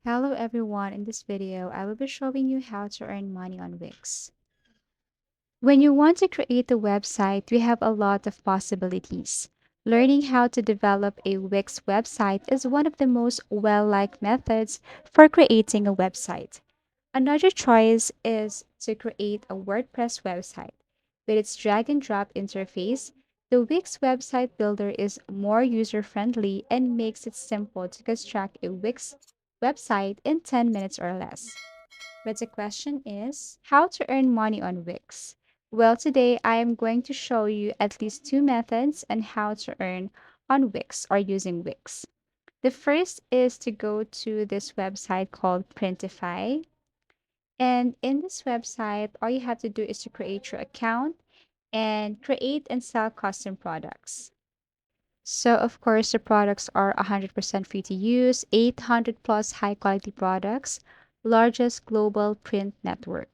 Hello everyone, in this video I will be showing you how to earn money on Wix. When you want to create a website, we have a lot of possibilities. Learning how to develop a Wix website is one of the most well-liked methods for creating a website. Another choice is to create a WordPress website. With its drag and drop interface, the Wix website builder is more user friendly and makes it simple to construct a Wix website in 10 minutes or less. But the question is how to earn money on Wix. Well, today I am going to show you at least two methods on how to earn on Wix or using Wix. The first is to go to this website called Printify. And in this website, all you have to do is to create your account and create and sell custom products. So, of course, the products are 100% free to use, 800 plus high quality products, largest global print network.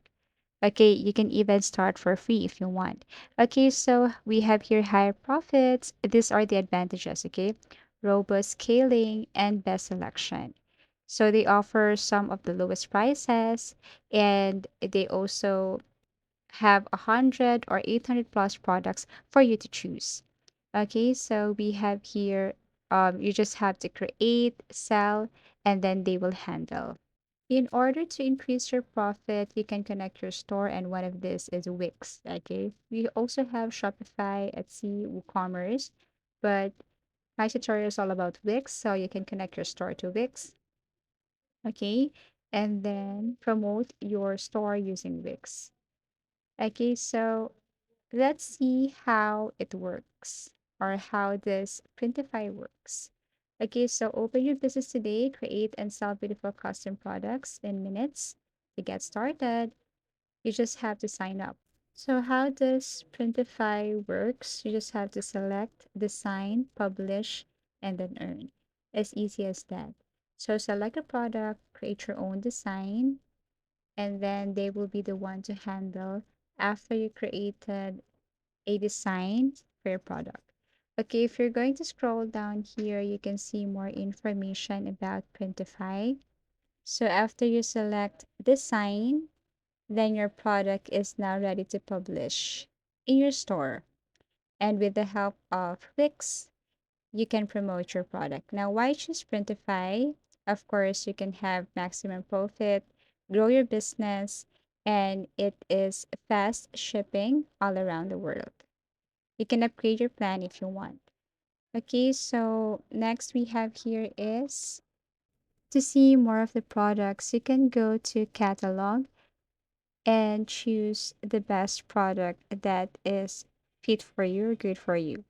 Okay, you can even start for free if you want. Okay, so we have here higher profits. These are the advantages, okay? Robust scaling and best selection. So they offer some of the lowest prices and they also have 100 or 800 plus products for you to choose. Okay, so we have here, you just have to create, sell, and then they will handle. In order to increase your profit, you can connect your store, and one of this is Wix. Okay, we also have Shopify, Etsy, WooCommerce, but my tutorial is all about Wix, so you can connect your store to Wix. Okay, and then promote your store using Wix. Okay, so let's see how it works or how this Printify works. Okay, so open your business today, create and sell beautiful custom products in minutes. To get started, you just have to sign up. So how does Printify works? You just have to select, design, publish, and then earn. As easy as that. So select a product, create your own design, and then they will be the one to handle after you created a design for your product. Okay, if you're going to scroll down here, you can see more information about Printify. So after you select design, then your product is now ready to publish in your store. And with the help of Wix, you can promote your product. Now, why choose Printify? Of course, you can have maximum profit, grow your business, and it is fast shipping all around the world. You can upgrade your plan if you want. Okay, so next we have here is to see more of the products, you can go to catalog and choose the best product that is fit for you or good for you.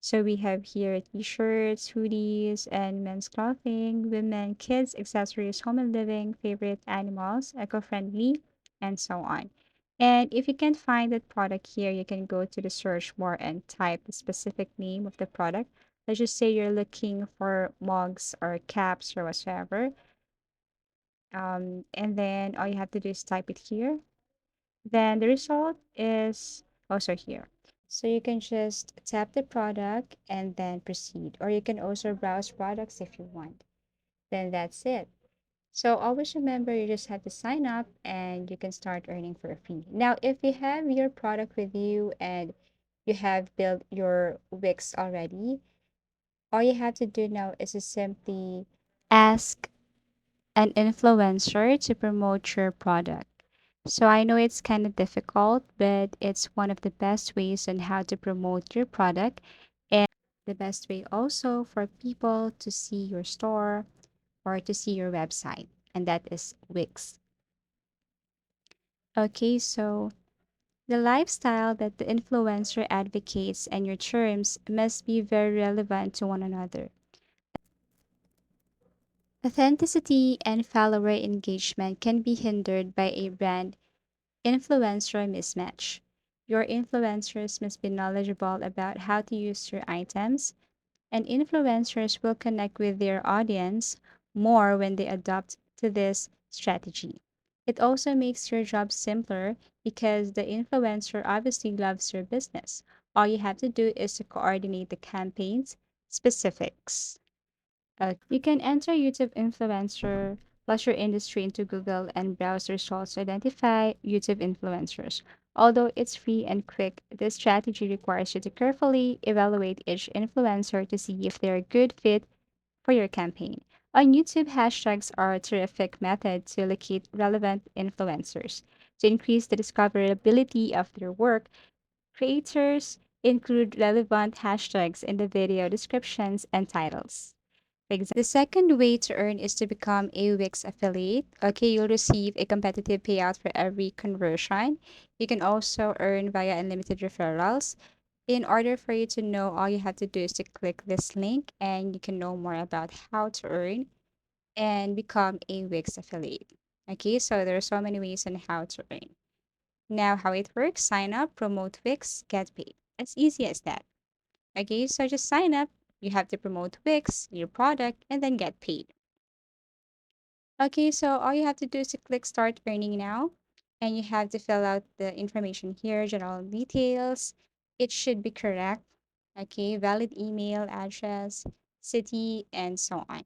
So we have here t-shirts, hoodies, and men's clothing, women, kids, accessories, home and living, favorite animals, eco-friendly, and so on. And if you can't find that product here, you can go to the search bar and type the specific name of the product. Let's just say you're looking for mugs or caps or whatsoever. And then all you have to do is type it here. Then the result is also here. So you can just tap the product and then proceed. Or you can also browse products if you want. Then that's it. So always remember you just have to sign up and you can start earning for a fee. Now, if you have your product with you and you have built your Wix already, all you have to do now is to simply ask an influencer to promote your product. So I know it's kind of difficult, but it's one of the best ways on how to promote your product and the best way also for people to see your store or to see your website, and that is Wix. Okay, so the lifestyle that the influencer advocates and your terms must be very relevant to one another. Authenticity and follower engagement can be hindered by a brand influencer mismatch. Your influencers must be knowledgeable about how to use your items, and influencers will connect with their audience more when they adopt to this strategy. It also makes your job simpler because the influencer obviously loves your business. All you have to do is to coordinate the campaign's specifics. You can enter YouTube influencer plus your industry into Google and browse results to identify YouTube influencers. Although it's free and quick, this strategy requires you to carefully evaluate each influencer to see if they're a good fit for your campaign. On YouTube, hashtags are a terrific method to locate relevant influencers. To increase the discoverability of their work, creators include relevant hashtags in the video descriptions and titles. For example, the second way to earn is to become a Wix affiliate. Okay, you'll receive a competitive payout for every conversion. You can also earn via unlimited referrals. In order for you to know, all you have to do is to click this link and you can know more about how to earn and become a Wix affiliate. Okay, so there are so many ways on how to earn. Now, how it works: sign up, promote Wix, get paid. As easy as that. Okay, so just sign up. You have to promote Wix, your product, and then get paid. Okay, so all you have to do is to click start earning now, and you have to fill out the information here, general details. It should be correct. Okay, valid email address, city, and so on.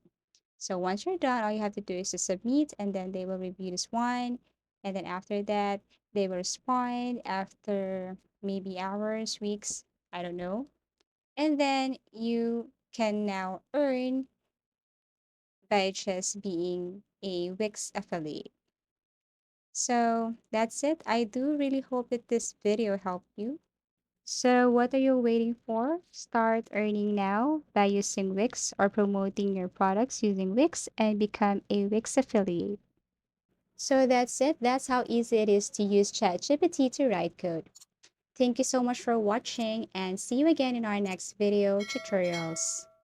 So once you're done, all you have to do is to submit, and then they will review this one. And then after that, they will respond after maybe hours, weeks, I don't know. And then you can now earn by just being a Wix affiliate. So that's it. I do really hope that this video helped you. So what are you waiting for? Start earning now by using Wix or promoting your products using Wix and become a Wix affiliate. So that's it. That's how easy it is to use ChatGPT to write code. Thank you so much for watching and see you again in our next video tutorials.